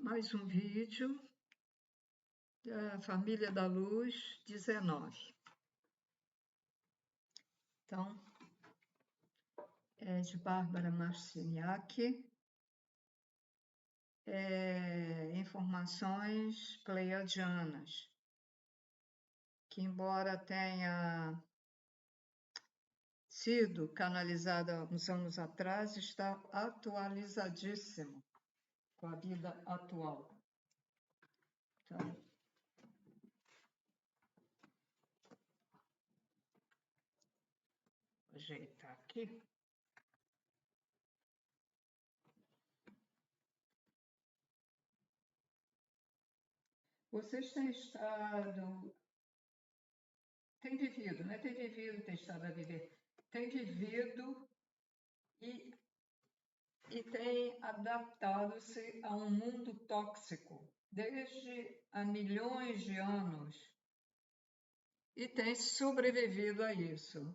Mais um vídeo da Família da Luz 19. Então, é de Bárbara Marciniak. Informações pleiadianas, que embora tenha sido canalizada uns anos atrás, está atualizadíssimo com a vida atual. Então, vou ajeitar aqui. Vocês têm vivido, não é ter vivido, ter estado a viver, tem vivido e tem adaptado-se a um mundo tóxico desde há milhões de anos e tem sobrevivido a isso.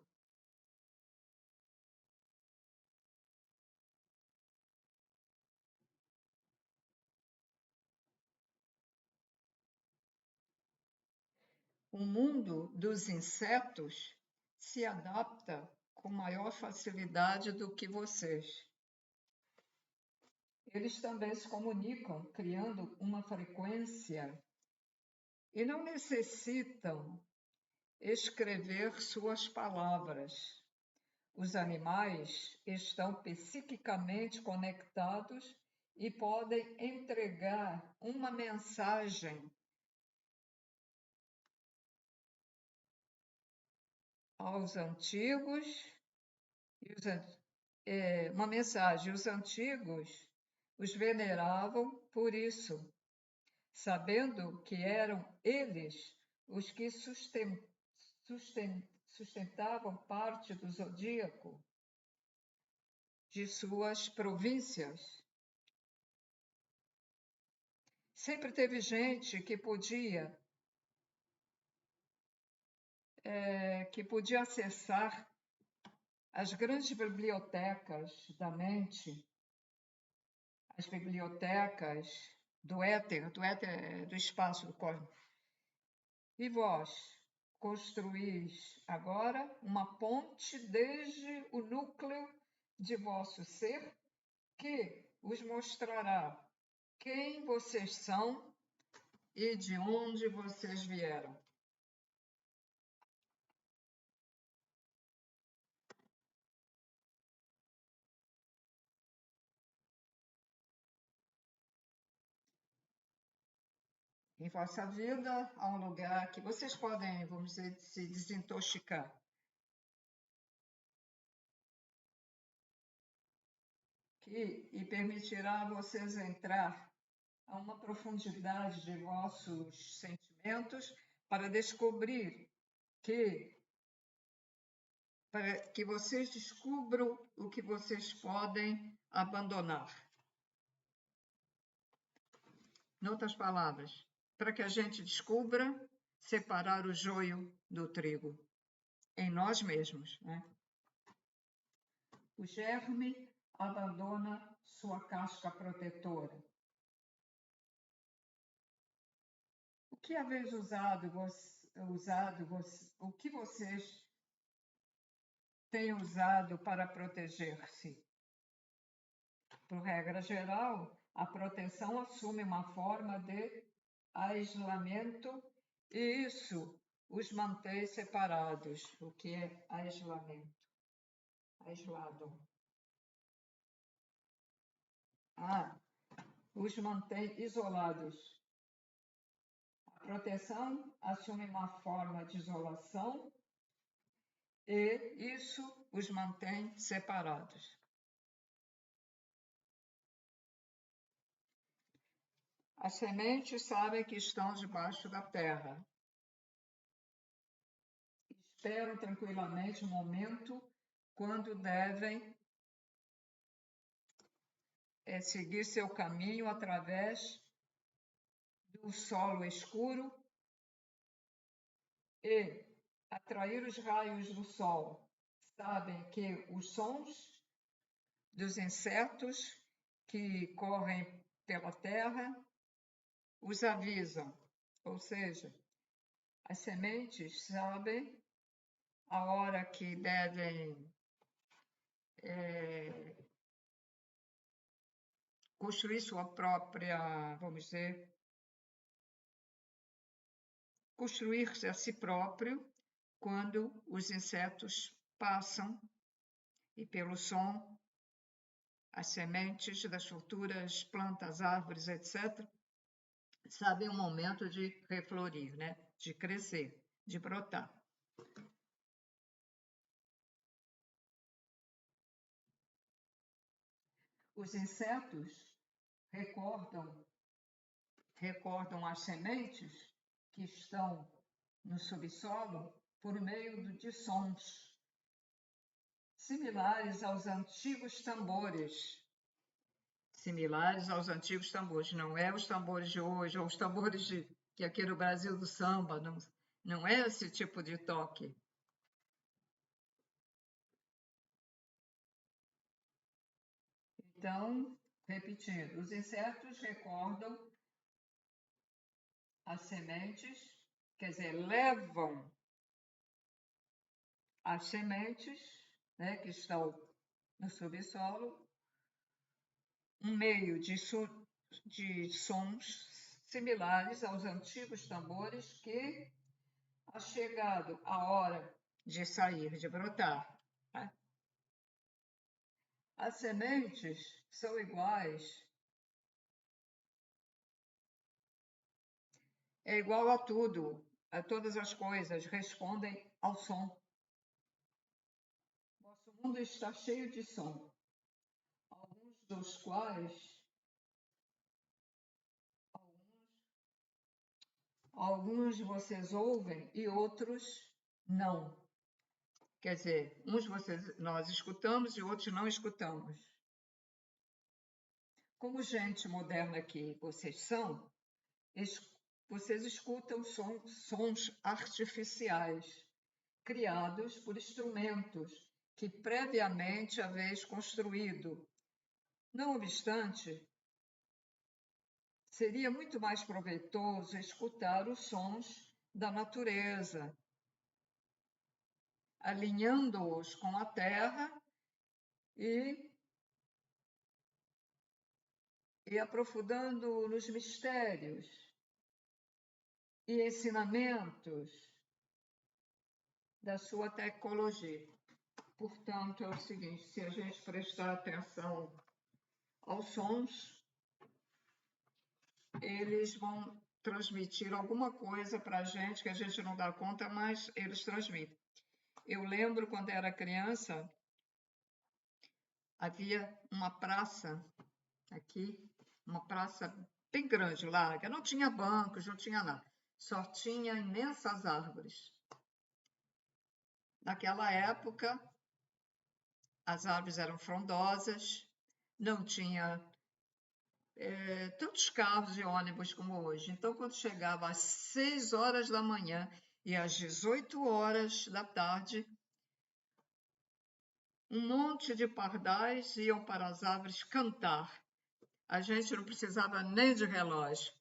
O mundo dos insetos se adapta com maior facilidade do que vocês. Eles também se comunicam, criando uma frequência e não necessitam escrever suas palavras. Os animais estão psiquicamente conectados e podem entregar uma mensagem aos antigos, uma mensagem. Os antigos os veneravam por isso, sabendo que eram eles os que sustentavam parte do zodíaco de suas províncias. Sempre teve gente que podia acessar as grandes bibliotecas da mente, as bibliotecas do éter, do espaço, do cosmos. E vós construís agora uma ponte desde o núcleo de vosso ser que vos mostrará quem vocês são e de onde vocês vieram. Em vossa vida, há um lugar que vocês podem, vamos dizer, se desintoxicar. E permitirá a vocês entrar a uma profundidade de vossos sentimentos para descobrir para que vocês descubram o que vocês podem abandonar. Em outras palavras, para que a gente descubra separar o joio do trigo em nós mesmos, né? O germe abandona sua casca protetora. O que haveis o que vocês têm usado para proteger-se? Por regra geral, a proteção assume uma forma de aislamento e isso os mantém separados. O que é aislamento? Aislado. Os mantém isolados. A proteção assume uma forma de isolação e isso os mantém separados. As sementes sabem que estão debaixo da terra. Esperam tranquilamente o momento quando devem seguir seu caminho através do solo escuro e atrair os raios do sol. Sabem que os sons dos insetos que correm pela terra os avisam, ou seja, as sementes sabem a hora que devem construir sua própria, vamos dizer, construir-se a si próprio quando os insetos passam e pelo som, as sementes das futuras plantas, árvores, etc., sabem o momento de reflorir, né? De crescer, de brotar. Os insetos recordam as sementes que estão no subsolo por meio de sons similares aos antigos tambores. Similares aos antigos tambores, não é os tambores de hoje, ou os tambores que aqui no Brasil do samba, não é esse tipo de toque. Então, repetindo, os insetos recordam as sementes, quer dizer, levam as sementes, né, que estão no subsolo, um meio de sons similares aos antigos tambores que, a chegado a hora de sair, de brotar, né? As sementes são iguais, é igual a tudo, a todas as coisas, respondem ao som. Nosso mundo está cheio de som, alguns dos quais alguns vocês ouvem e outros não. Quer dizer, uns nós escutamos e outros não escutamos. Como gente moderna que vocês são, vocês escutam sons artificiais criados por instrumentos que previamente haveis construído. Não obstante, seria muito mais proveitoso escutar os sons da natureza, alinhando-os com a terra e aprofundando nos mistérios e ensinamentos da sua tecnologia. Portanto, é o seguinte, se a gente prestar atenção aos sons, eles vão transmitir alguma coisa para a gente que a gente não dá conta, mas eles transmitem. Eu lembro quando era criança, havia uma praça aqui, uma praça bem grande, larga, não tinha bancos, não tinha nada, só tinha imensas árvores. Naquela época, as árvores eram frondosas, não tinha tantos carros e ônibus como hoje. Então, quando chegava às 6 horas da manhã e às 18 horas da tarde, um monte de pardais iam para as árvores cantar. A gente não precisava nem de relógio.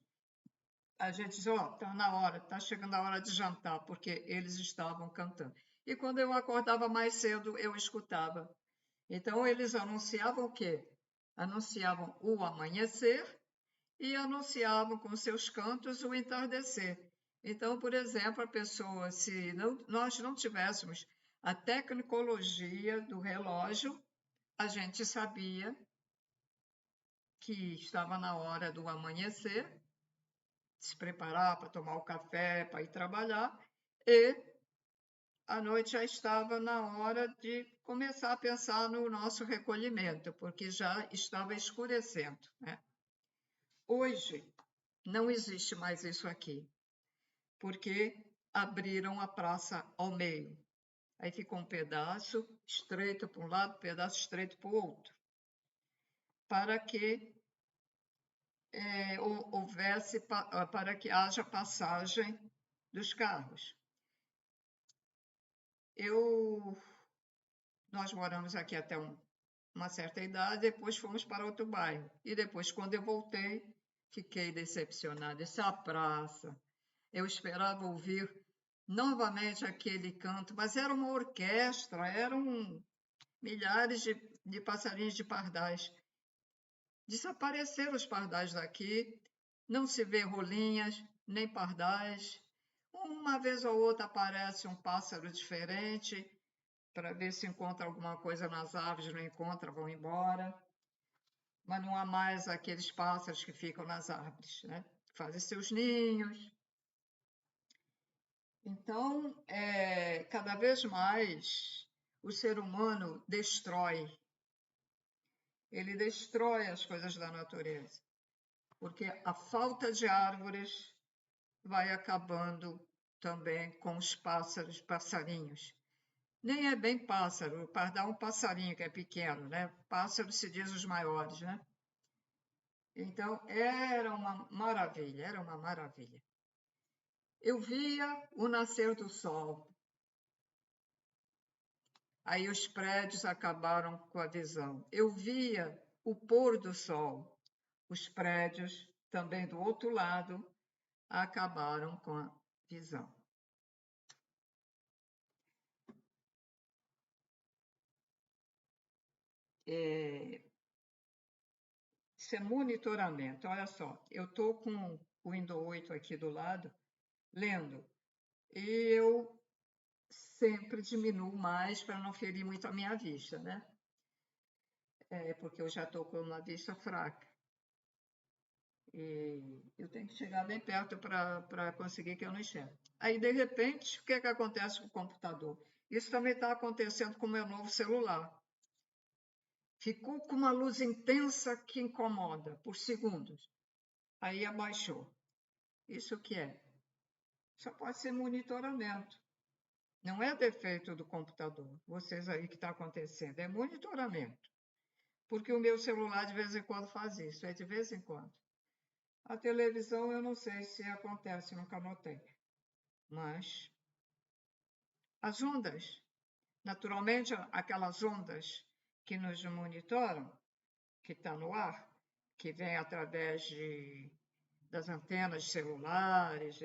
A gente dizia, está na hora, está chegando a hora de jantar, porque eles estavam cantando. E quando eu acordava mais cedo, eu escutava. Então, eles anunciavam o quê? Anunciavam o amanhecer e anunciavam com seus cantos o entardecer. Então, por exemplo, a pessoa, se nós não tivéssemos a tecnologia do relógio, a gente sabia que estava na hora do amanhecer, se preparar para tomar o café, para ir trabalhar, e a noite já estava na hora de começar a pensar no nosso recolhimento, porque já estava escurecendo, né? Hoje, não existe mais isso aqui, porque abriram a praça ao meio. Aí ficou um pedaço estreito para um lado, um pedaço estreito para o outro, para que para que haja passagem dos carros. Nós moramos aqui até uma certa idade, depois fomos para outro bairro. E depois, quando eu voltei, fiquei decepcionada. Essa praça, eu esperava ouvir novamente aquele canto, mas era uma orquestra, eram milhares de passarinhos de pardais. Desapareceram os pardais daqui, não se vê rolinhas, nem pardais. Uma vez ou outra aparece um pássaro diferente, para ver se encontra alguma coisa nas árvores, não encontra, vão embora. Mas não há mais aqueles pássaros que ficam nas árvores, né? Fazem seus ninhos. Então, cada vez mais o ser humano destrói. Ele destrói as coisas da natureza, porque a falta de árvores vai acabando também com os pássaros, passarinhos. Nem é bem pássaro, pardal é um passarinho que é pequeno, né? Pássaro se diz os maiores, né? Então, era uma maravilha, era uma maravilha. Eu via o nascer do sol. Aí os prédios acabaram com a visão. Eu via o pôr do sol. Os prédios, também do outro lado, acabaram com a visão. Isso é monitoramento. Olha só, eu estou com o Windows 8 aqui do lado, lendo, e eu sempre diminuo mais para não ferir muito a minha vista, né? Porque eu já estou com uma vista fraca. E eu tenho que chegar bem perto para conseguir que eu não enxergue. Aí, de repente, o que é que acontece com o computador? Isso também está acontecendo com o meu novo celular. Ficou com uma luz intensa que incomoda por segundos. Aí abaixou. Isso o que é? Só pode ser monitoramento. Não é defeito do computador. Vocês aí que está acontecendo. É monitoramento. Porque o meu celular de vez em quando faz isso. É de vez em quando. A televisão eu não sei se acontece, nunca notei. Mas as ondas, naturalmente aquelas ondas que nos monitoram, que está no ar, que vem através das antenas celulares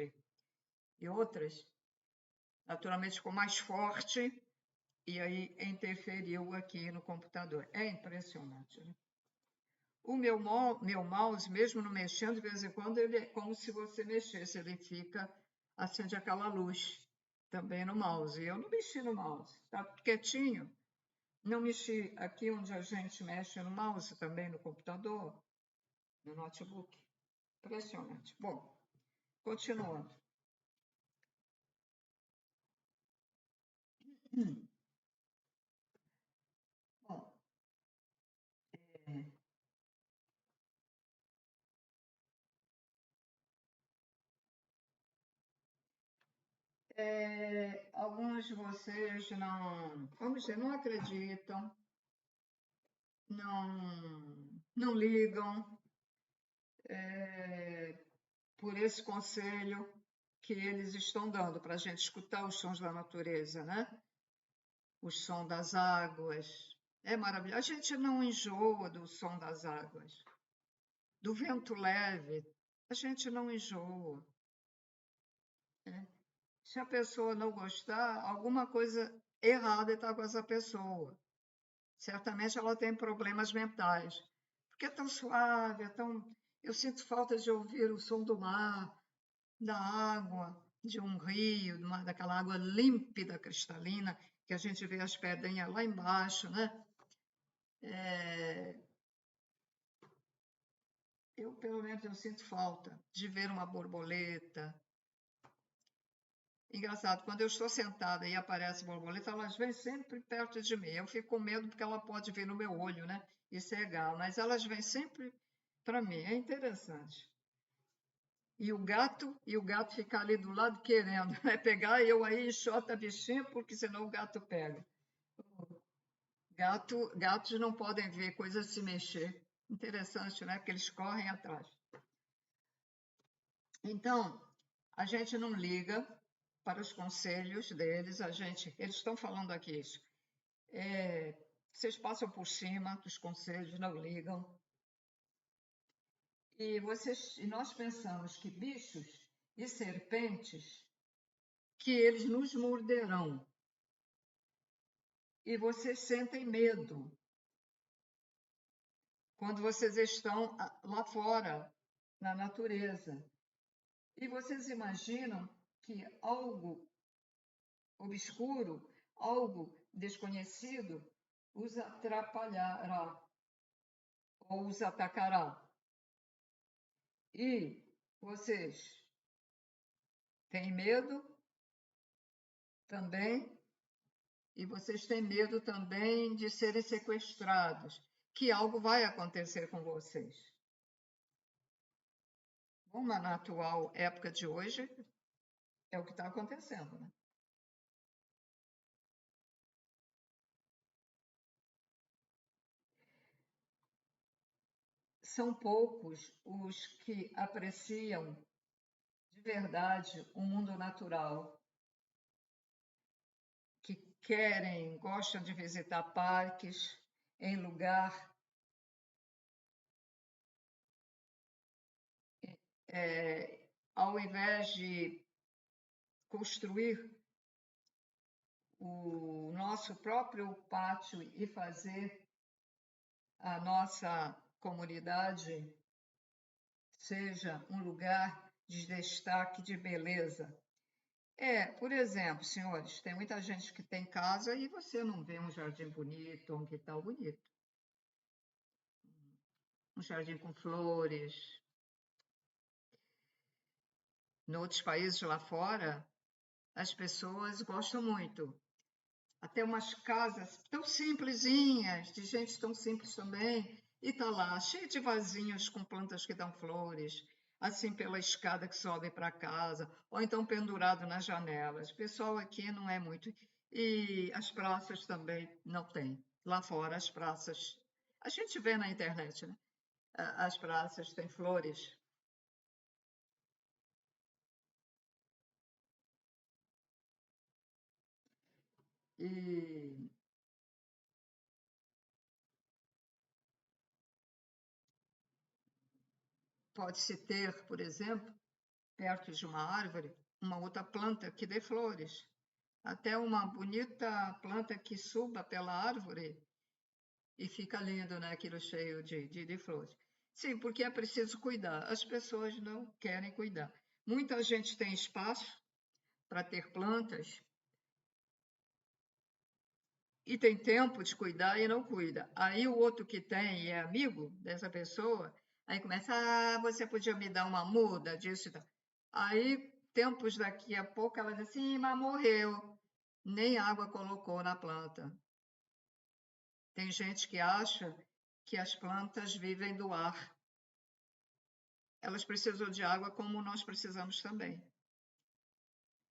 e outras, naturalmente ficou mais forte e aí interferiu aqui no computador. É impressionante, né? O meu mouse, mesmo não mexendo, de vez em quando, ele é como se você mexesse, ele fica, acende aquela luz também no mouse. Eu não mexi no mouse, tá quietinho. Não mexi aqui onde a gente mexe no mouse, também no computador, no notebook. Impressionante. Bom, continuando. Bom, alguns de vocês não, vamos dizer, não acreditam, não ligam por esse conselho que eles estão dando para a gente escutar os sons da natureza, né? O som das águas. É maravilhoso. A gente não enjoa do som das águas. Do vento leve, a gente não enjoa. Né? Se a pessoa não gostar, alguma coisa errada está com essa pessoa. Certamente ela tem problemas mentais. Porque é tão suave, é tão. Eu sinto falta de ouvir o som do mar, da água, de um rio, daquela água límpida, cristalina, que a gente vê as pedrinhas lá embaixo, né? Eu, pelo menos, eu sinto falta de ver uma borboleta. Engraçado, quando eu estou sentada e aparece borboleta, elas vêm sempre perto de mim. Eu fico com medo porque ela pode vir no meu olho, né? E cegar, mas elas vêm sempre para mim. É interessante. E o gato fica ali do lado querendo, né? Pegar eu aí enxota a bichinha, porque senão o gato pega. Gatos não podem ver coisas se mexer. Interessante, né? Porque eles correm atrás. Então, a gente não liga para os conselhos deles, eles estão falando aqui isso. Vocês passam por cima dos conselhos, não ligam. E nós pensamos que bichos e serpentes, que eles nos morderão. E vocês sentem medo quando vocês estão lá fora, na natureza. E vocês imaginam que algo obscuro, algo desconhecido, os atrapalhará ou os atacará. E vocês têm medo também, e vocês têm medo também de serem sequestrados, que algo vai acontecer com vocês. Bom, na atual época de hoje, é o que está acontecendo, né? São poucos os que apreciam de verdade o mundo natural, que gostam de visitar parques em lugar ao invés de construir o nosso próprio pátio e fazer a nossa comunidade seja um lugar de destaque de beleza. Por exemplo, senhores, tem muita gente que tem casa e você não vê um jardim bonito, um quintal bonito. Um jardim com flores. Em outros países lá fora, as pessoas gostam muito. Até umas casas tão simplesinhas, de gente tão simples também, e tá lá, cheio de vasinhos com plantas que dão flores, assim pela escada que sobe para casa, ou então pendurado nas janelas. O pessoal aqui não é muito. E as praças também não tem. Lá fora, as praças. A gente vê na internet, né? As praças têm flores. E pode-se ter, por exemplo, perto de uma árvore, uma outra planta que dê flores. Até uma bonita planta que suba pela árvore e fica lindo, né? Aquilo cheio de flores. Sim, porque é preciso cuidar. As pessoas não querem cuidar. Muita gente tem espaço para ter plantas e tem tempo de cuidar e não cuida. Aí o outro que tem e é amigo dessa pessoa, aí começa, você podia me dar uma muda disso e tal. Aí, tempos daqui a pouco, ela diz assim, mas morreu. Nem água colocou na planta. Tem gente que acha que as plantas vivem do ar. Elas precisam de água como nós precisamos também.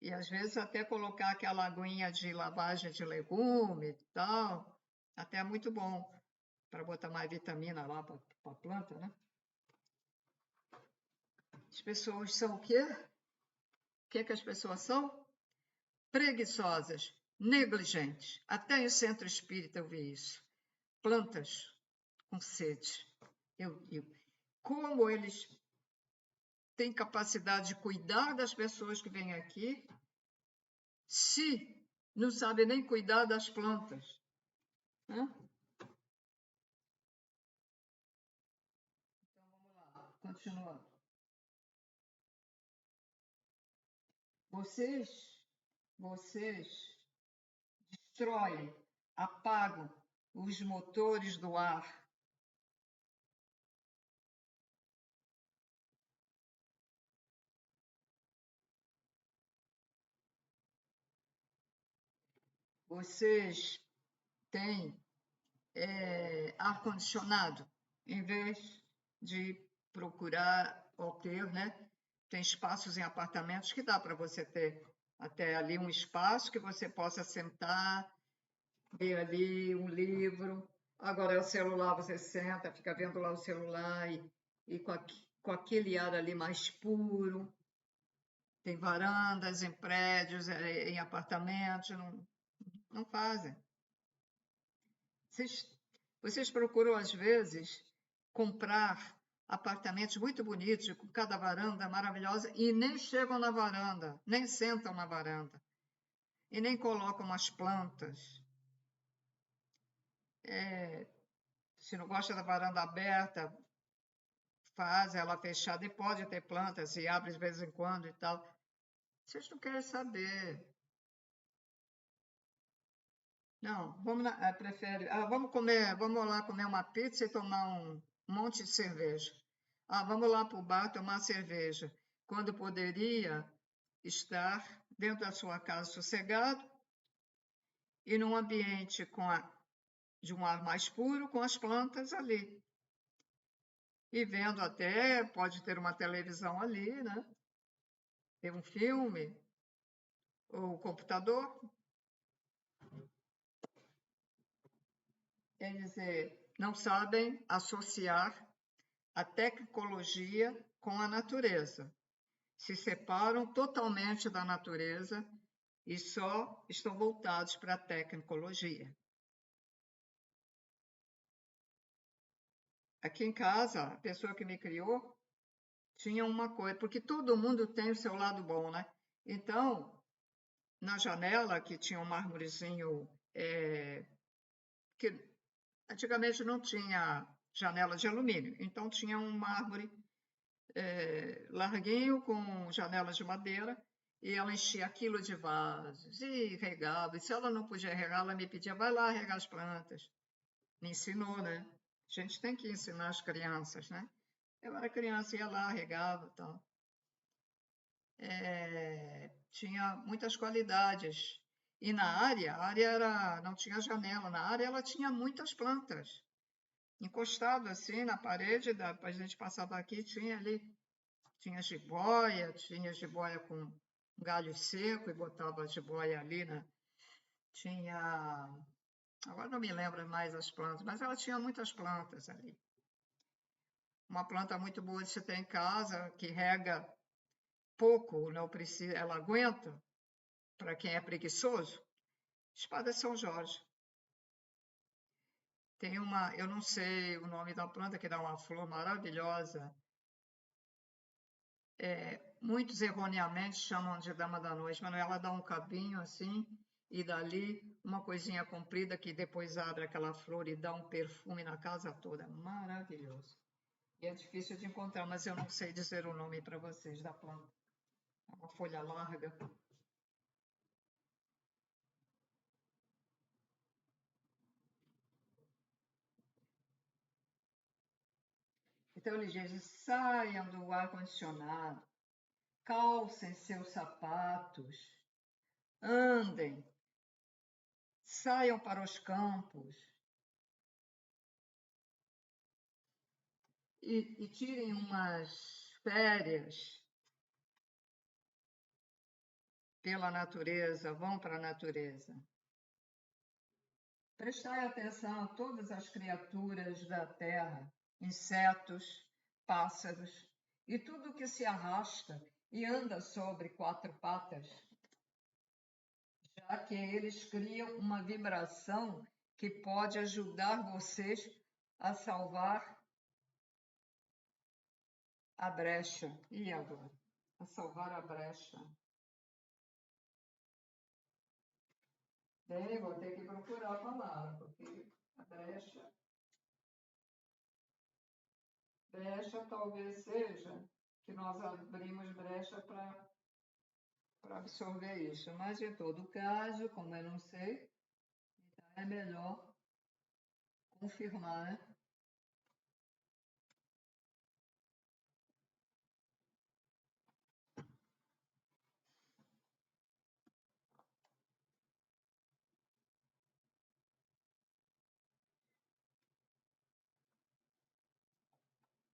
E às vezes até colocar aquela aguinha de lavagem de legume e tal, até é muito bom para botar mais vitamina lá para a planta, né? As pessoas são o quê? O que as pessoas são? Preguiçosas, negligentes. Até em centro espírita eu vi isso. Plantas com sede. Como eles têm capacidade de cuidar das pessoas que vêm aqui, se não sabem nem cuidar das plantas, né? Então vamos lá, continuando. Vocês destroem, apagam os motores do ar. Vocês têm ar-condicionado, em vez de procurar ou ter, né? Tem espaços em apartamentos que dá para você ter até ali um espaço que você possa sentar, ver ali um livro. Agora, o celular, você senta, fica vendo lá o celular e com aquele ar ali mais puro. Tem varandas em prédios, em apartamentos, não fazem. Vocês procuram, às vezes, comprar apartamentos muito bonitos, com cada varanda maravilhosa, e nem chegam na varanda, nem sentam na varanda, e nem colocam umas plantas. Se não gosta da varanda aberta, faz ela fechada e pode ter plantas e abre de vez em quando e tal. Vocês não querem saber. Não, prefere. Vamos lá comer uma pizza e tomar um monte de cerveja. Vamos lá para o bar tomar cerveja, quando poderia estar dentro da sua casa sossegado e num ambiente de um ar mais puro, com as plantas ali. E vendo até, pode ter uma televisão ali, né? Ter um filme, ou computador. Quer dizer, não sabem associar a tecnologia com a natureza. Se separam totalmente da natureza e só estão voltados para a tecnologia. Aqui em casa, a pessoa que me criou tinha uma coisa, porque todo mundo tem o seu lado bom, né? Então, na janela, que tinha um mármorezinho, que antigamente não tinha janela de alumínio, então tinha um mármore larguinho com janelas de madeira, e ela enchia aquilo de vasos e regava. E se ela não podia regar, ela me pedia, vai lá regar as plantas. Me ensinou, né? A gente tem que ensinar as crianças, né? Eu era criança, ia lá, regava e tal. Tinha muitas qualidades. E a área não tinha janela, na área ela tinha muitas plantas. Encostado assim na parede, a gente passava aqui, tinha ali, tinha jiboia com galho seco e botava a jiboia ali, né? Tinha, agora não me lembro mais as plantas, mas ela tinha muitas plantas ali. Uma planta muito boa de se ter em casa, que rega pouco, não precisa, ela aguenta, para quem é preguiçoso, espada São Jorge. Tem uma, eu não sei o nome da planta, que dá uma flor maravilhosa. Muitos erroneamente chamam de dama da noite, mas ela dá um cabinho assim, e dali uma coisinha comprida que depois abre aquela flor e dá um perfume na casa toda. Maravilhoso. E é difícil de encontrar, mas eu não sei dizer o nome para vocês da planta. É uma folha larga. Então ele diz: saiam do ar-condicionado, calcem seus sapatos, andem, saiam para os campos e tirem umas férias pela natureza, vão para a natureza. Prestai atenção a todas as criaturas da terra, insetos, pássaros e tudo que se arrasta e anda sobre quatro patas, já que eles criam uma vibração que pode ajudar vocês a salvar a brecha. E agora? A salvar a brecha. Bem, vou ter que procurar a palavra, porque a brecha talvez seja que nós abrimos brecha para absorver isso. Mas, em todo caso, como eu não sei, então é melhor confirmar, né?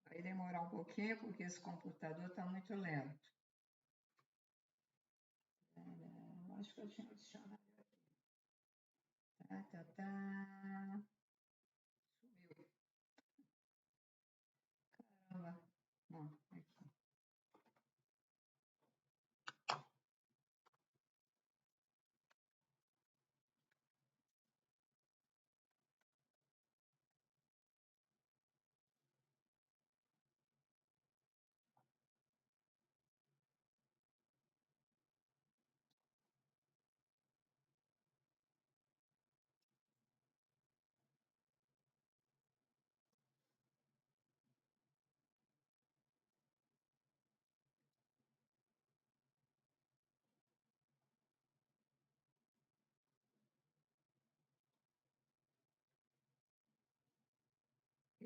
Vai demorar um pouquinho, porque esse computador está muito lento. Acho que eu tinha adicionado aqui. Sumiu. Caramba. Não, aqui.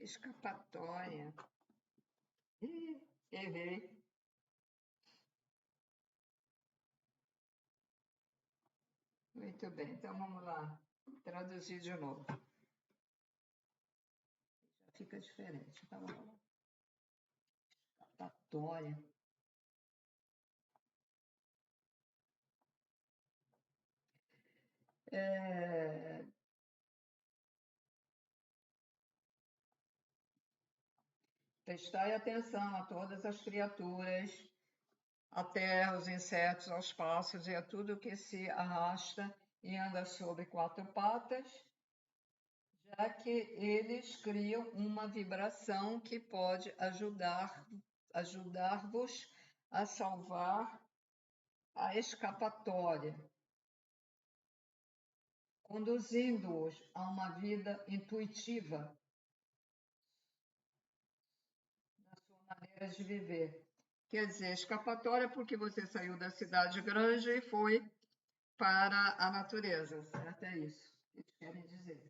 Escapatória. Ih, errei. Muito bem, então vamos lá. Traduzir de novo. Já fica diferente. Então vamos lá. Escapatória. Prestai atenção a todas as criaturas, a terra, os insetos, aos pássaros e a tudo que se arrasta e anda sobre quatro patas, já que eles criam uma vibração que pode ajudar-vos a salvar a escapatória, conduzindo-os a uma vida intuitiva na sua maneira de viver. Quer dizer, escapatória porque você saiu da cidade grande e foi para a natureza, certo? É isso que eles querem dizer.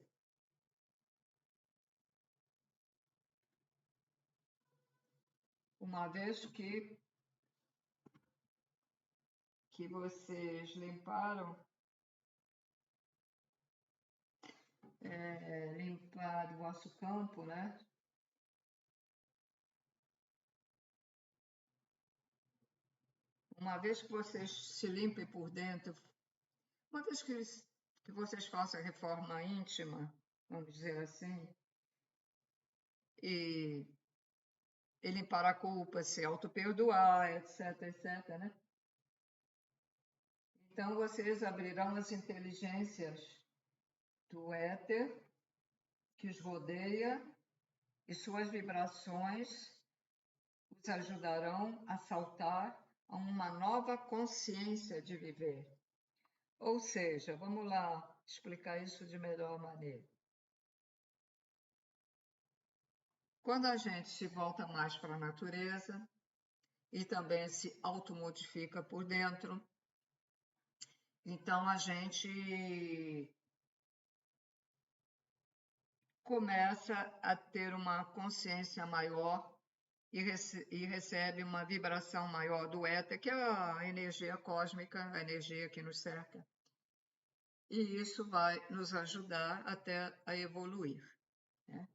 Uma vez que vocês limparam, limpar o vosso campo, né? Uma vez que vocês se limpem por dentro, uma vez que vocês façam a reforma íntima, vamos dizer assim, e limpar a culpa, se auto-perdoar, etc, etc, né? Então vocês abrirão as inteligências do éter que os rodeia e suas vibrações os ajudarão a saltar a uma nova consciência de viver. Ou seja, vamos lá explicar isso de melhor maneira. Quando a gente se volta mais para a natureza e também se automodifica por dentro, então a gente começa a ter uma consciência maior e recebe uma vibração maior do éter, que é a energia cósmica, a energia que nos cerca. E isso vai nos ajudar até a evoluir, né?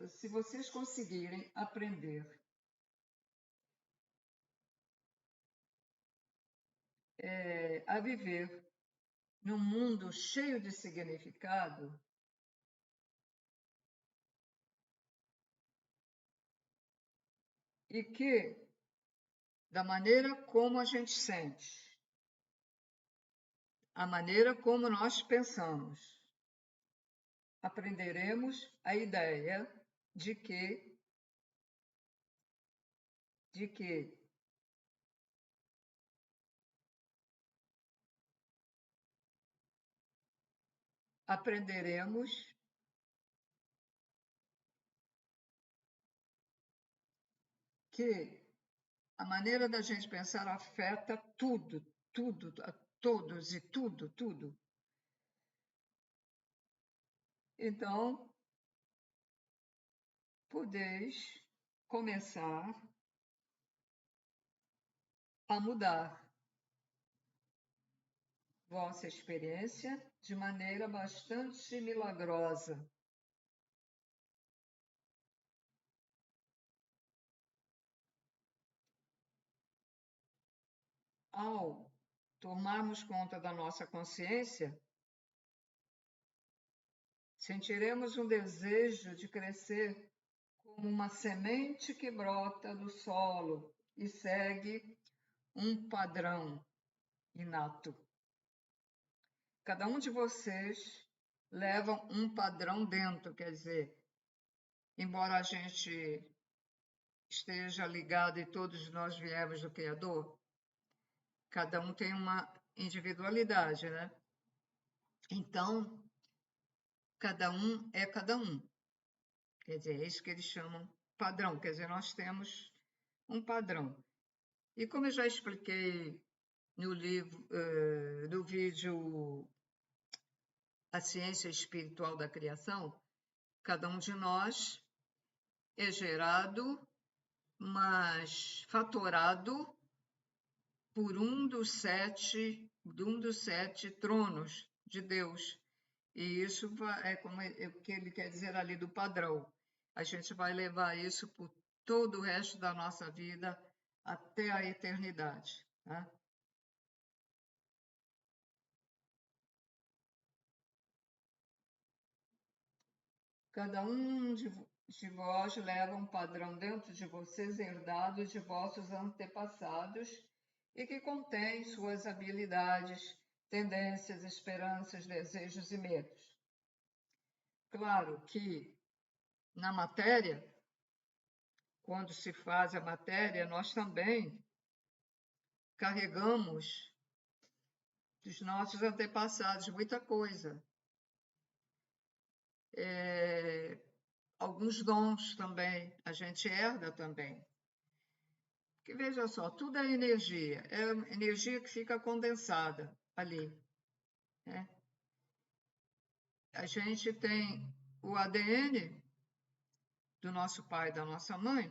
Se vocês conseguirem aprender a viver num mundo cheio de significado, e que, da maneira como a gente sente, a maneira como nós pensamos, aprenderemos a ideia de que aprenderemos que a maneira da gente pensar afeta tudo, tudo, a todos e tudo, tudo. Então, podeis começar a mudar vossa experiência de maneira bastante milagrosa. Ao tomarmos conta da nossa consciência, sentiremos um desejo de crescer como uma semente que brota do solo e segue um padrão inato. Cada um de vocês leva um padrão dentro, quer dizer, embora a gente esteja ligado e todos nós viemos do Criador, cada um tem uma individualidade, né? Então, cada um é cada um. Quer dizer, é isso que eles chamam padrão. Quer dizer, nós temos um padrão. E como eu já expliquei no livro, no vídeo A Ciência Espiritual da Criação, cada um de nós é gerado, mas fatorado por um dos sete tronos de Deus. E isso é como o que ele quer dizer ali do padrão. A gente vai levar isso por todo o resto da nossa vida até a eternidade. Tá? Cada um de vós leva um padrão dentro de vocês herdado de vossos antepassados e que contém suas habilidades, tendências, esperanças, desejos e medos. Claro que na matéria, quando se faz a matéria, nós também carregamos dos nossos antepassados muita coisa. Alguns dons também, a gente herda também. Porque veja só, tudo é energia que fica condensada ali. Né? A gente tem o ADN do nosso pai e da nossa mãe,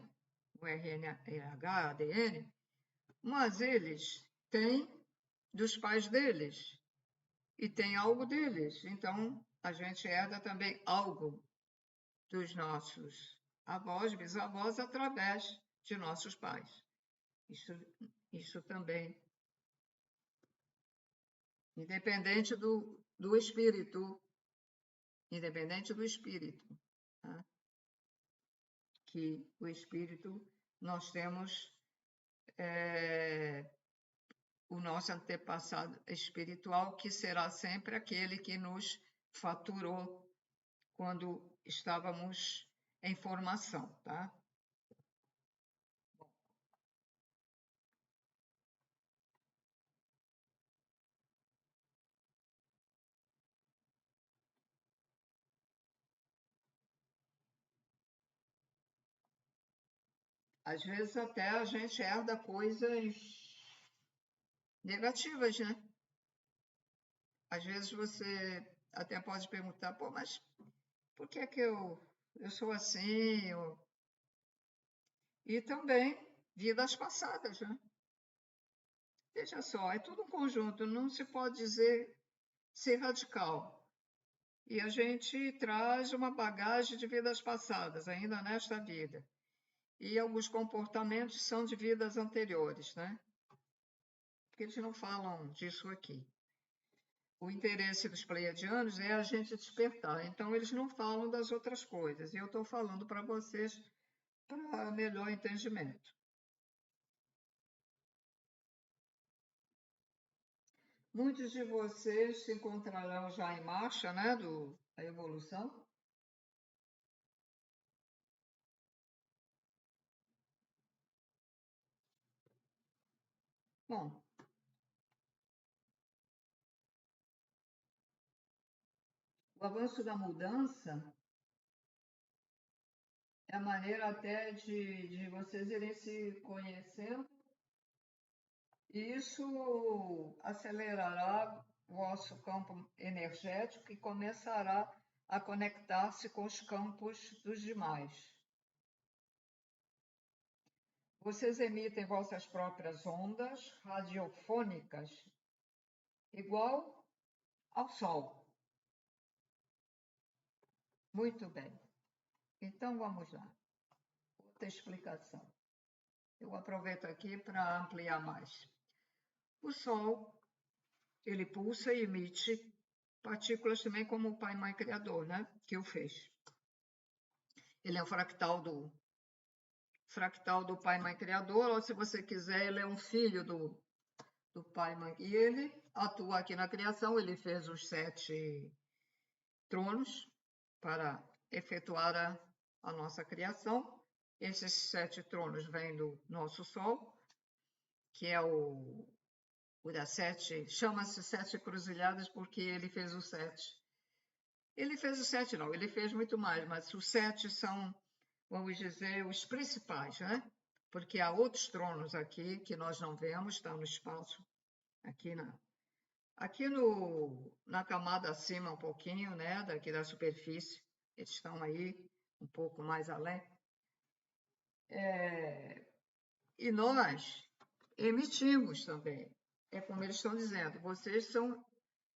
o RNA, ADN, mas eles têm dos pais deles e tem algo deles. Então, a gente herda também algo dos nossos avós, bisavós, através de nossos pais. Isso também. Independente do espírito. Independente do espírito. Tá? Que o espírito, nós temos o nosso antepassado espiritual, que será sempre aquele que nos faturou quando estávamos em formação, tá? Às vezes até a gente herda coisas negativas, né? Às vezes você até pode perguntar, pô, mas por que que eu sou assim? E também vidas passadas, né? Veja só, é tudo um conjunto, não se pode dizer ser radical. E a gente traz uma bagagem de vidas passadas, ainda nesta vida. E alguns comportamentos são de vidas anteriores, né? Porque eles não falam disso aqui. O interesse dos pleiadianos é a gente despertar, então eles não falam das outras coisas. E eu estou falando para vocês para melhor entendimento. Muitos de vocês se encontrarão já em marcha, né, da evolução. Bom, o avanço da mudança é a maneira até de vocês irem se conhecendo. E isso acelerará o vosso campo energético e começará a conectar-se com os campos dos demais. Vocês emitem vossas próprias ondas radiofônicas, igual ao Sol. Muito bem. Então vamos lá. Outra explicação. Eu aproveito aqui para ampliar mais. O Sol, ele pulsa e emite partículas também como o Pai e Mãe Criador, né? Que o fez. Ele é um fractal do Pai e Mãe Criador, ou se você quiser, ele é um filho do Pai e Mãe. E ele atua aqui na criação, ele fez os 7 tronos para efetuar a nossa criação. Esses 7 tronos vêm do nosso Sol, que é o das 7, chama-se 7 cruzilhadas porque ele fez os 7. Ele fez os 7 não, ele fez muito mais, mas os 7 são, vamos dizer, os principais, né? Porque há outros tronos aqui que nós não vemos, está no espaço, Aqui na camada acima um pouquinho, né, daqui da superfície, eles estão aí um pouco mais além. E nós emitimos também. É como eles estão dizendo, vocês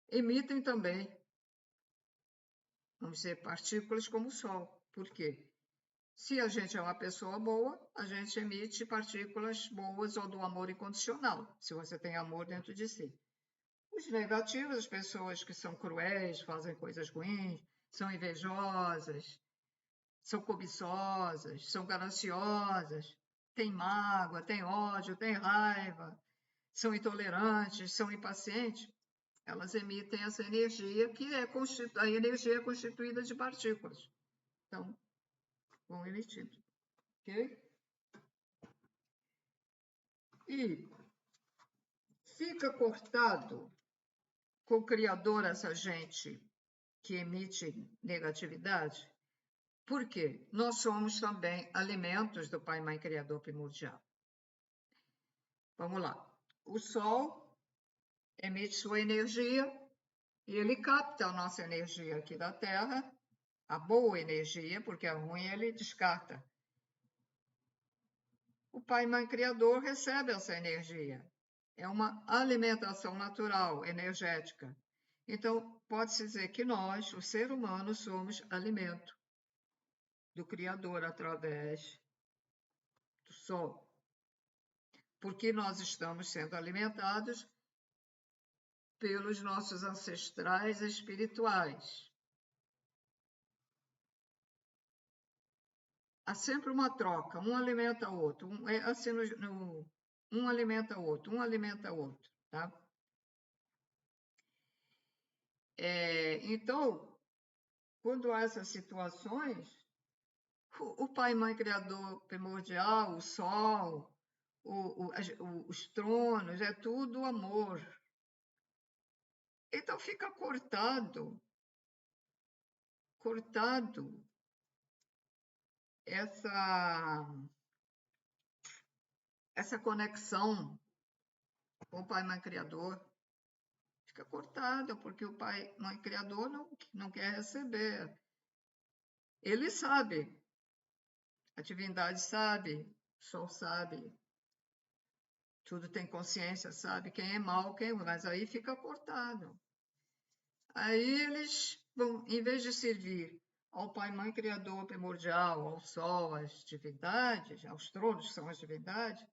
emitem também, vamos dizer, partículas como o Sol. Por quê? Se a gente é uma pessoa boa, a gente emite partículas boas ou do amor incondicional, se você tem amor dentro de si. Os negativos, as pessoas que são cruéis, fazem coisas ruins, são invejosas, são cobiçosas, são gananciosas, têm mágoa, têm ódio, têm raiva, são intolerantes, são impacientes, elas emitem essa energia que a energia é constituída de partículas. Então, vão emitindo. Ok? E fica cortado com o Criador essa gente que emite negatividade? Por quê? Nós somos também alimentos do Pai, Mãe, Criador primordial. Vamos lá. O Sol emite sua energia e ele capta a nossa energia aqui da Terra, a boa energia, porque a ruim ele descarta. O Pai, Mãe, Criador recebe essa energia. É uma alimentação natural, energética. Então, pode-se dizer que nós, o ser humano, somos alimento do Criador através do Sol. Porque nós estamos sendo alimentados pelos nossos ancestrais espirituais. Há sempre uma troca, um alimenta o outro, um alimenta o outro, um alimenta o outro, tá? Então, quando há essas situações, o Pai, Mãe, Criador primordial, o Sol, os tronos, é tudo amor. Então fica cortado essa conexão com o Pai, Mãe, Criador. Fica cortada, porque o Pai, Mãe, Criador não quer receber. Ele sabe, a divindade sabe, o Sol sabe, tudo tem consciência, sabe quem é mal, quem é ruim, mas aí fica cortado. Aí eles vão, em vez de servir ao Pai, Mãe, Criador primordial, ao Sol, às divindades, aos tronos, que são as divindades,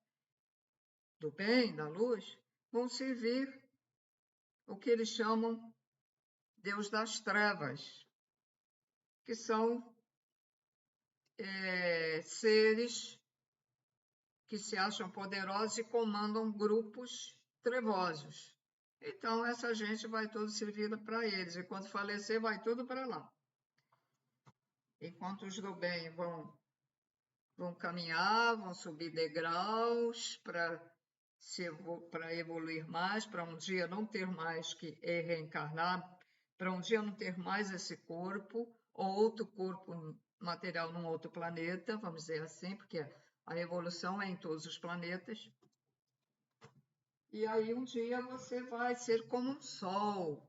do bem, da luz, vão servir o que eles chamam Deus das trevas, que são seres que se acham poderosos e comandam grupos trevosos. Então, essa gente vai tudo servir para eles, e quando falecer, vai tudo para lá. Enquanto os do bem vão caminhar, vão subir degraus para evoluir mais, para um dia não ter mais que reencarnar, para um dia não ter mais esse corpo, ou outro corpo material num outro planeta, vamos dizer assim, porque a evolução é em todos os planetas. E aí um dia você vai ser como um sol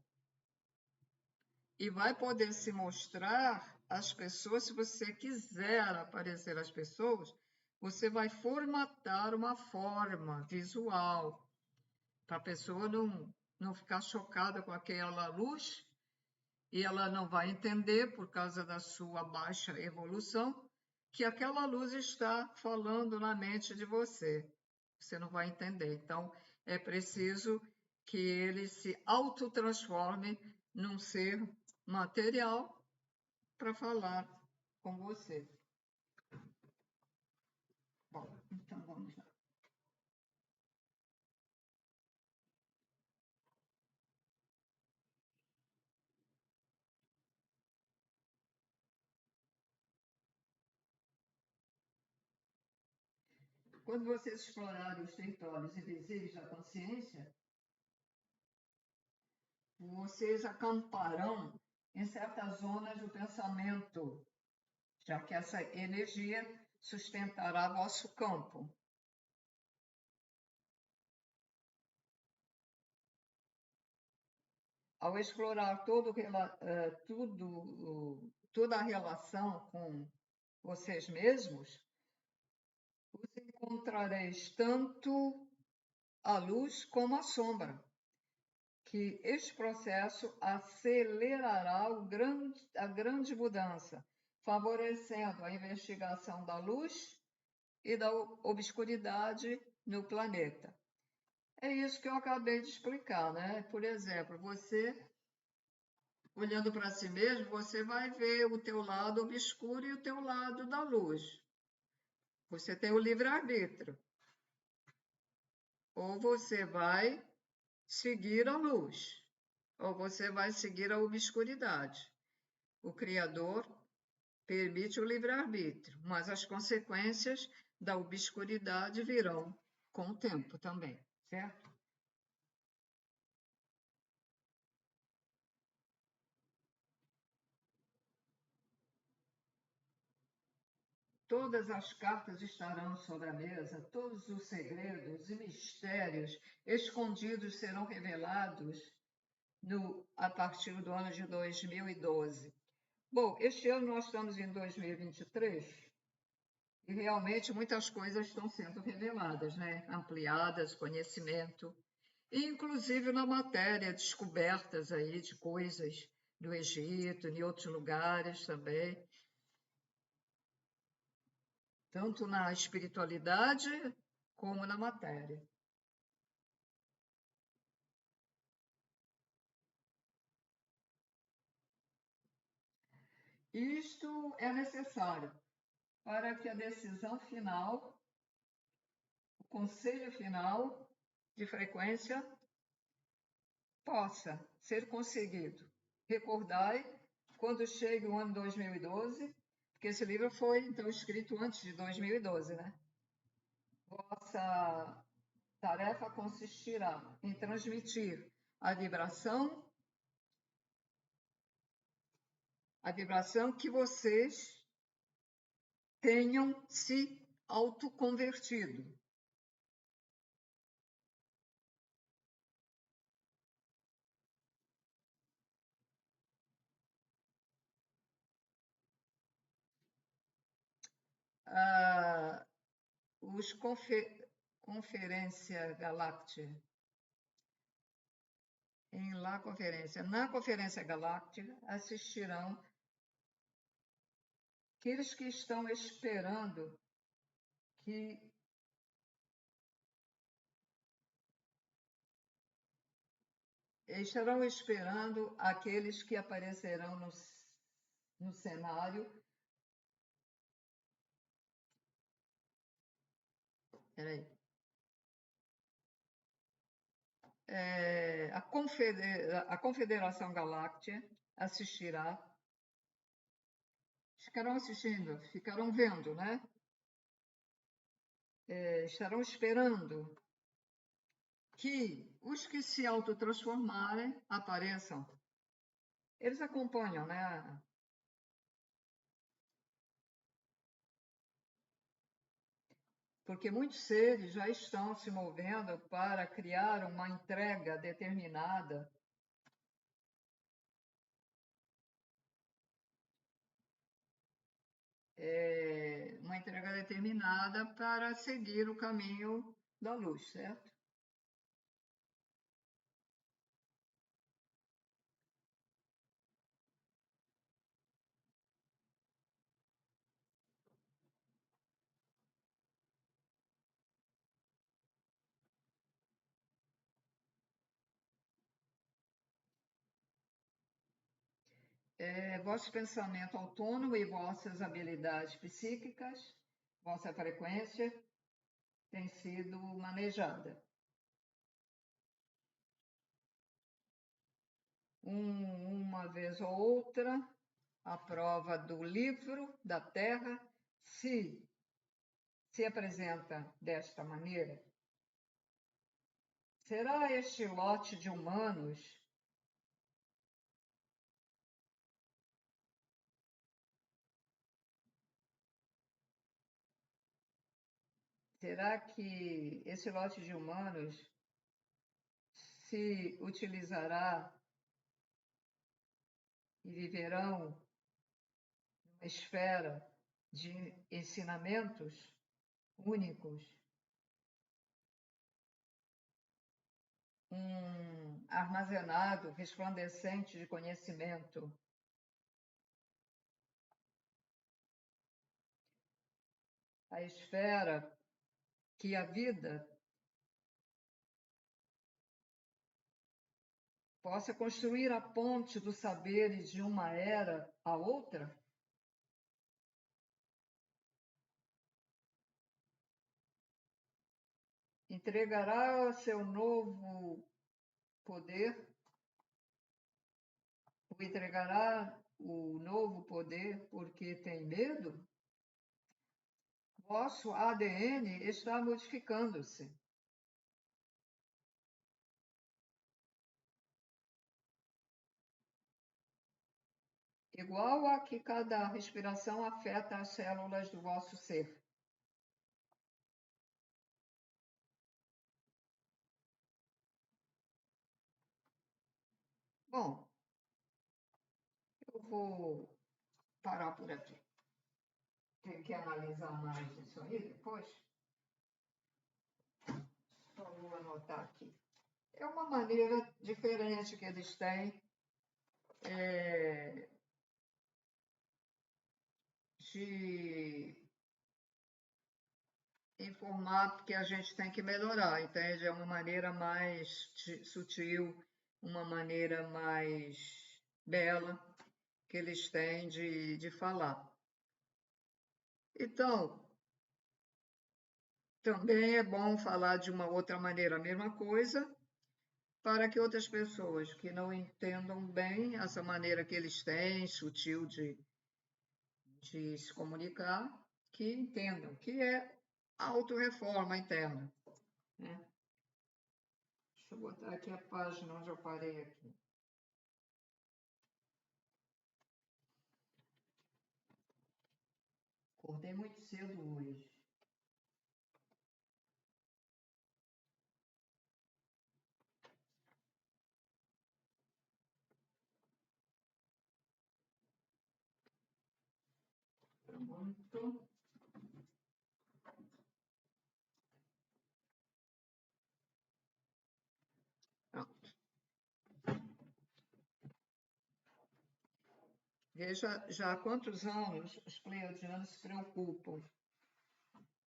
e vai poder se mostrar às pessoas. Se você quiser aparecer às pessoas, você vai formatar uma forma visual para a pessoa não ficar chocada com aquela luz, e ela não vai entender, por causa da sua baixa evolução, que aquela luz está falando na mente de você. Você não vai entender. Então, é preciso que ele se autotransforme num ser material para falar com você. Bom, então vamos lá. Quando vocês explorarem os territórios invisíveis da consciência, vocês acamparão em certas zonas do pensamento, já que essa energia sustentará vosso campo. ao explorar toda a relação com vocês mesmos, os encontrareis tanto a luz como a sombra, que este processo acelerará a grande mudança, favorecendo a investigação da luz e da obscuridade no planeta. É isso que eu acabei de explicar, né? Por exemplo, você, olhando para si mesmo, você vai ver o teu lado obscuro e o teu lado da luz. Você tem o livre-arbítrio. Ou você vai seguir a luz, ou você vai seguir a obscuridade. O Criador permite o livre-arbítrio, mas as consequências da obscuridade virão com o tempo também, certo? Todas as cartas estarão sobre a mesa, todos os segredos e mistérios escondidos serão revelados a partir do ano de 2012. Bom, este ano nós estamos em 2023 e realmente muitas coisas estão sendo reveladas, né? Ampliadas, conhecimento, e inclusive na matéria, descobertas aí de coisas do Egito, em outros lugares também, tanto na espiritualidade como na matéria. Isto é necessário para que a decisão final, o conselho final de frequência, possa ser conseguido. Recordai, quando chegue o ano 2012, porque esse livro foi, então, escrito antes de 2012, né? Vossa tarefa consistirá em transmitir a vibração que vocês tenham se autoconvertido. Os Conferência Galáctea, na Conferência Galáctea assistirão aqueles que estão esperando que estarão esperando aqueles que aparecerão no cenário. Peraí. A Confederação Galáctea assistirá, ficarão assistindo, ficarão vendo, né? Estarão esperando que os que se autotransformarem apareçam. Eles acompanham, né? Porque muitos seres já estão se movendo para criar uma entrega determinada. Uma entrega determinada para seguir o caminho da luz, certo? Vosso pensamento autônomo e vossas habilidades psíquicas, vossa frequência tem sido manejada. Uma vez ou outra, a prova do livro da Terra se apresenta desta maneira. Será este lote de humanos será que esse lote de humanos se utilizará e viverão numa esfera de ensinamentos únicos, um armazenado resplandecente de conhecimento. A esfera que a vida possa construir a ponte dos saberes de uma era a outra? Entregará seu novo poder? Ou entregará o novo poder porque tem medo? Vosso ADN está modificando-se. Igual a que cada respiração afeta as células do vosso ser. Bom, eu vou parar por aqui. Tem que analisar mais isso aí depois. Só vou anotar aqui. É uma maneira diferente que eles têm de informar que a gente tem que melhorar, entende? É uma maneira mais sutil, uma maneira mais bela que eles têm de falar. Então, também é bom falar de uma outra maneira a mesma coisa, para que outras pessoas que não entendam bem essa maneira que eles têm, sutil de se comunicar, que entendam, que é a autorreforma interna, né? Deixa eu botar aqui a página onde eu parei aqui. Acordei muito cedo hoje. Pronto. Pronto. Veja já há quantos anos os pleiadianos se preocupam.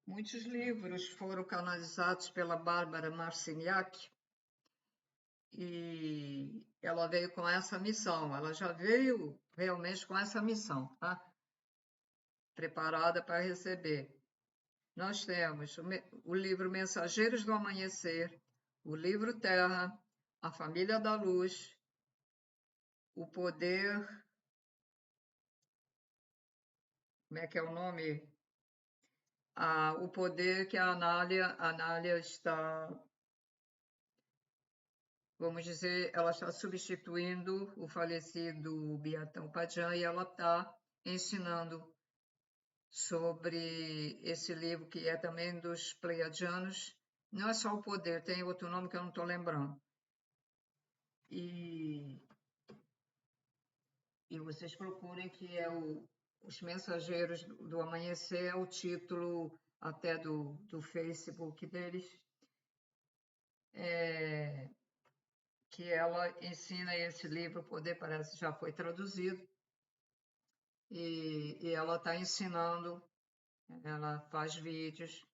Muitos livros foram canalizados pela Bárbara Marciniak e ela veio com essa missão. Ela já veio realmente com essa missão, tá? Preparada para receber. Nós temos o livro Mensageiros do Amanhecer, o livro Terra, A Família da Luz, O Poder, como é que é o nome? O Poder que a Anália está, vamos dizer, ela está substituindo o falecido Biatão Padjan e ela está ensinando sobre esse livro que é também dos pleiadianos. Não é só o poder, tem outro nome que eu não estou lembrando. E vocês procurem que é Os Mensageiros do Amanhecer, é o título até do Facebook deles, que ela ensina esse livro, o Poder parece já foi traduzido, e ela está ensinando, ela faz vídeos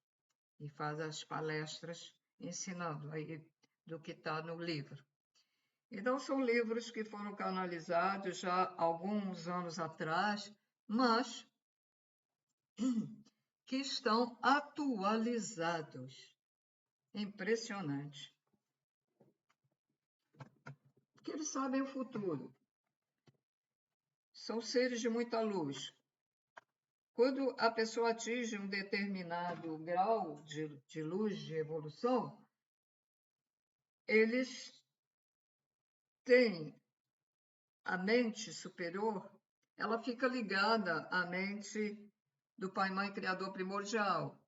e faz as palestras ensinando aí do que está no livro. Então, são livros que foram canalizados já há alguns anos atrás, mas que estão atualizados. Impressionante. Porque eles sabem o futuro. São seres de muita luz. Quando a pessoa atinge um determinado grau de luz, de evolução, eles têm a mente superior, ela fica ligada à mente do Pai, Mãe, Criador primordial.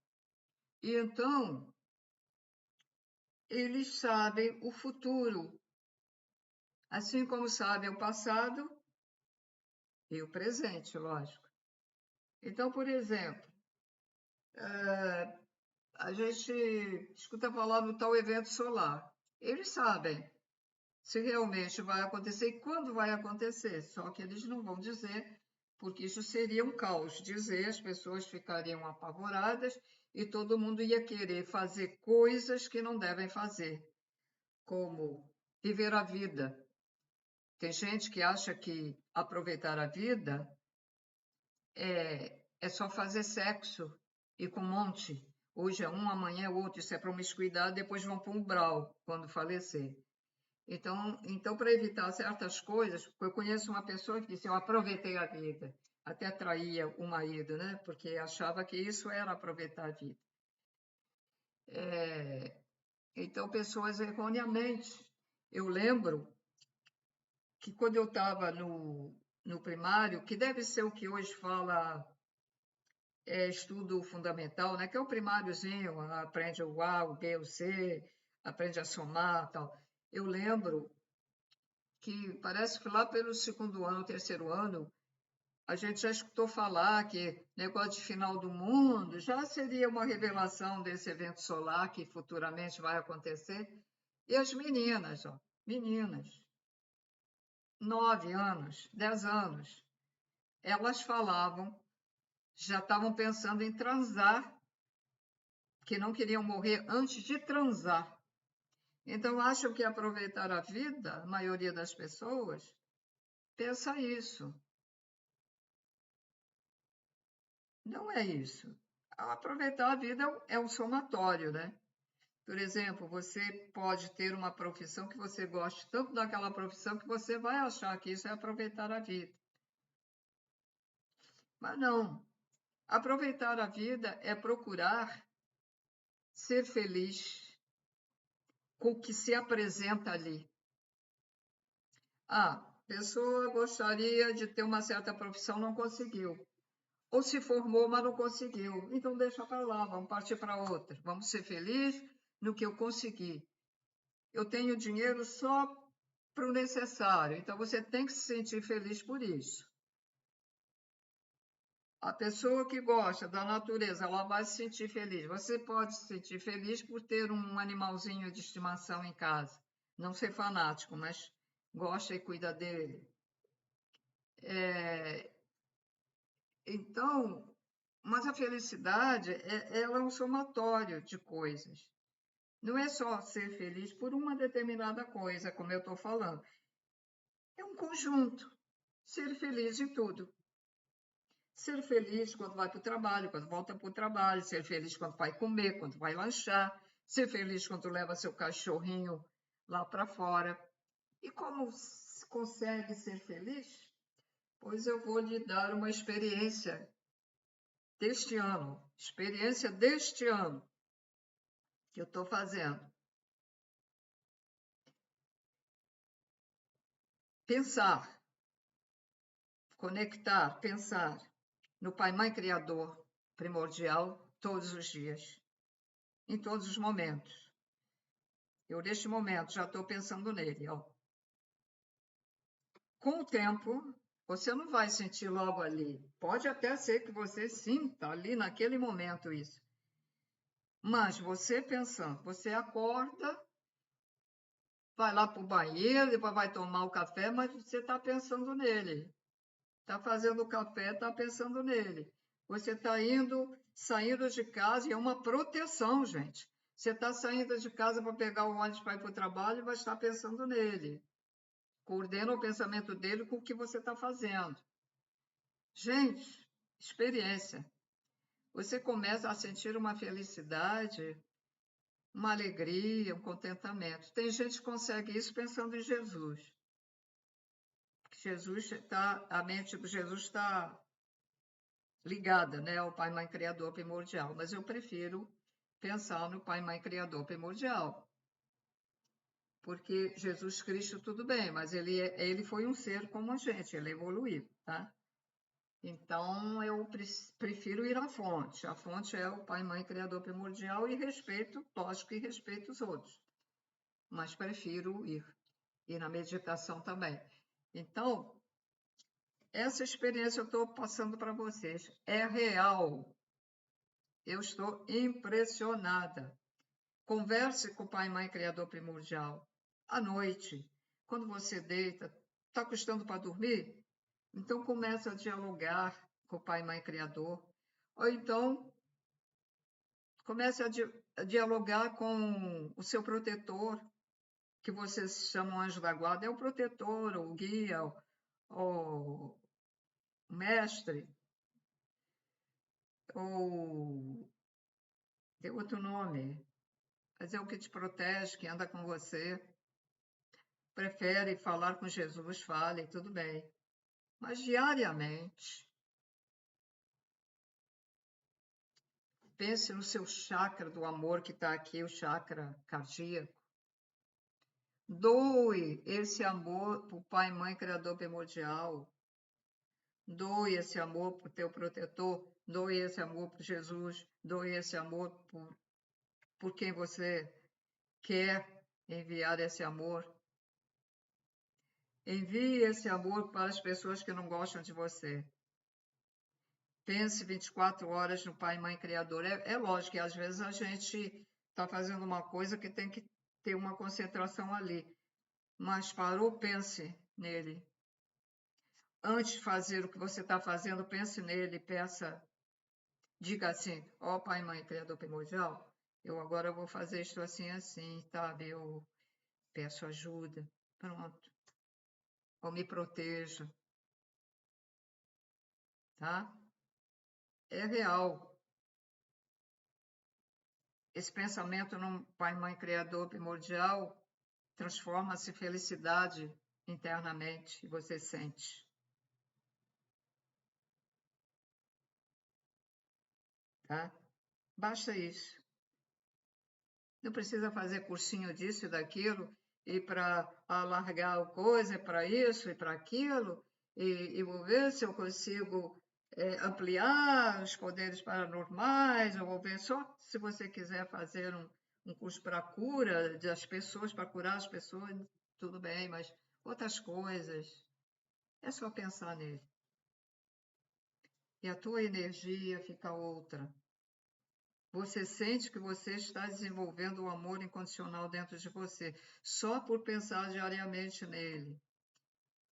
E então, eles sabem o futuro, assim como sabem o passado, E o presente, lógico. Então, por exemplo, a gente escuta falar no tal evento solar. Eles sabem se realmente vai acontecer e quando vai acontecer, só que eles não vão dizer, porque isso seria um caos. Dizer, as pessoas ficariam apavoradas e todo mundo ia querer fazer coisas que não devem fazer, como viver a vida. Tem gente que acha que aproveitar a vida é só fazer sexo e com um monte. Hoje é um, amanhã é outro. Isso é promiscuidade, depois vão para um umbral quando falecer. Então, para evitar certas coisas, porque eu conheço uma pessoa que disse: eu aproveitei a vida. Até traía o marido, né? Porque achava que isso era aproveitar a vida. Então, pessoas erroneamente. Eu lembro que quando eu estava no primário, que deve ser o que hoje fala estudo fundamental, né? Que é o primáriozinho, aprende o A, o B, o C, aprende a somar, tal. Eu lembro que parece que lá pelo segundo ano, terceiro ano, a gente já escutou falar que negócio de final do mundo já seria uma revelação desse evento solar que futuramente vai acontecer. E as meninas, ó, meninas, 9 anos, 10 anos, elas falavam, já estavam pensando em transar, que não queriam morrer antes de transar. Então, acham que aproveitar a vida, a maioria das pessoas, pensa isso. Não é isso. Aproveitar a vida é um somatório, né? Por exemplo, você pode ter uma profissão que você goste tanto daquela profissão que você vai achar que isso é aproveitar a vida. Mas não. Aproveitar a vida é procurar ser feliz com o que se apresenta ali. A pessoa gostaria de ter uma certa profissão, não conseguiu. Ou se formou, mas não conseguiu. Então deixa para lá, vamos partir para outra. Vamos ser felizes no que eu consegui. Eu tenho dinheiro só para o necessário, então você tem que se sentir feliz por isso. A pessoa que gosta da natureza, ela vai se sentir feliz. Você pode se sentir feliz por ter um animalzinho de estimação em casa. Não ser fanático, mas gosta e cuida dele. Então, mas a felicidade, ela é um somatório de coisas. Não é só ser feliz por uma determinada coisa, como eu estou falando. É um conjunto. Ser feliz em tudo. Ser feliz quando vai para o trabalho, quando volta para o trabalho, ser feliz quando vai comer, quando vai lanchar, ser feliz quando leva seu cachorrinho lá para fora. E como consegue ser feliz? Pois eu vou lhe dar uma experiência deste ano, que eu estou fazendo. Pensar, conectar, pensar no Pai Mãe Criador primordial todos os dias, em todos os momentos. Eu, neste momento, já estou pensando nele. Ó. Com o tempo, você não vai sentir logo ali. Pode até ser que você sinta ali naquele momento isso. Mas você pensando, você acorda, vai lá para o banheiro, depois vai tomar o café, mas você está pensando nele. Está fazendo o café, está pensando nele. Você está saindo de casa, e é uma proteção, gente. Você está saindo de casa para pegar o ônibus para ir para o trabalho e vai estar pensando nele. Coordena o pensamento dele com o que você está fazendo. Gente, experiência. Você começa a sentir uma felicidade, uma alegria, um contentamento. Tem gente que consegue isso pensando em Jesus. A mente de Jesus está ligada, né, ao Pai Mãe Criador primordial, mas eu prefiro pensar no Pai Mãe Criador primordial. Porque Jesus Cristo, tudo bem, mas ele foi um ser como a gente, ele evoluiu, tá? Então, eu prefiro ir à fonte. A fonte é o Pai, Mãe, Criador primordial e respeito, lógico, e respeito os outros. Mas prefiro ir. E na meditação também. Então, Essa experiência eu estou passando para vocês. É real. Eu estou impressionada. Converse com o Pai, Mãe, Criador primordial. À noite, quando você deita, está custando para dormir? Então começa a dialogar com o Pai, Mãe, Criador. Ou então comece a dialogar com o seu protetor, que vocês chamam anjo da guarda. É o protetor, o guia, o mestre, ou tem outro nome, mas é o que te protege, que anda com você. Prefere falar com Jesus, fale, tudo bem. Mas diariamente, pense no seu chakra do amor que está aqui, o chakra cardíaco. Doe esse amor para o Pai, Mãe, Criador primordial. Doe esse amor para o teu protetor. Doe esse amor para Jesus. Doe esse amor por quem você quer enviar esse amor. Envie esse amor para as pessoas que não gostam de você. Pense 24 horas no Pai, Mãe, Criador. É lógico que às vezes a gente está fazendo uma coisa que tem que ter uma concentração ali. Mas parou, pense nele. Antes de fazer o que você está fazendo, pense nele, peça, diga assim, ó Pai, Mãe, Criador primordial, eu agora vou fazer isto assim, assim, sabe? Eu peço ajuda, pronto. Ou me proteja, tá? É real. Esse pensamento no Pai, Mãe, Criador primordial transforma-se em felicidade internamente e você sente. Tá? Basta isso. Não precisa fazer cursinho disso e daquilo, e para alargar a coisa, para isso e para aquilo, e vou ver se eu consigo ampliar os poderes paranormais, eu vou ver só se você quiser fazer um curso para cura das pessoas, para curar as pessoas, tudo bem, mas outras coisas, é só pensar nele. E a tua energia fica outra. Você sente que você está desenvolvendo o amor incondicional dentro de você, só por pensar diariamente nele.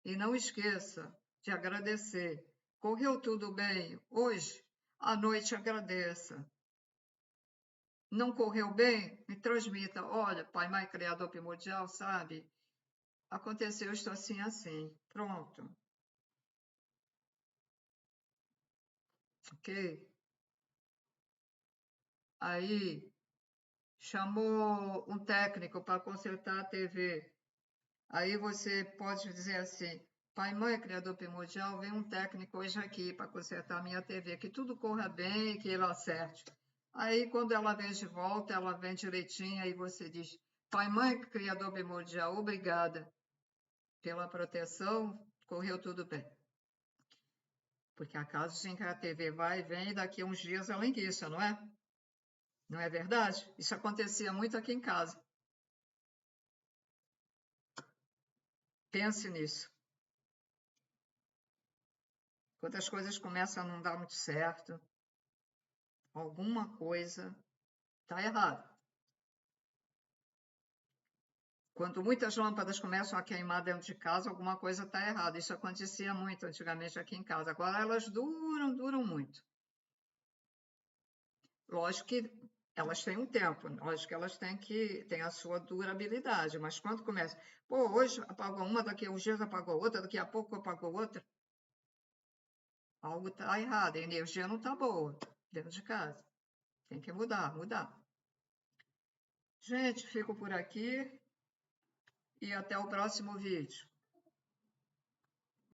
E não esqueça de agradecer. Correu tudo bem hoje? À noite agradeça. Não correu bem? Me transmita. Olha, Pai, Mãe, Criador primordial, sabe? Aconteceu isto assim, assim. Pronto. Ok? Aí, chamou um técnico para consertar a TV. Aí você pode dizer assim, Pai, Mãe, Criador primordial, vem um técnico hoje aqui para consertar a minha TV, que tudo corra bem, que ele acerte. Aí, quando ela vem de volta, ela vem direitinho, aí você diz, Pai, Mãe, Criador primordial, obrigada pela proteção, correu tudo bem. Porque acaso sim que a TV vai e vem, e daqui a uns dias ela enguiça, não é? Não é verdade? Isso acontecia muito aqui em casa. Pense nisso. Quando as coisas começam a não dar muito certo, alguma coisa está errada. Quando muitas lâmpadas começam a queimar dentro de casa, alguma coisa está errada. Isso acontecia muito antigamente aqui em casa. Agora elas duram muito. Lógico que elas têm um tempo, lógico que elas têm a sua durabilidade, mas quando começa, pô, hoje apagou uma, daqui a uns dias apagou outra, daqui a pouco apagou outra, algo está errado, a energia não está boa dentro de casa. Tem que mudar. Gente, fico por aqui e até o próximo vídeo.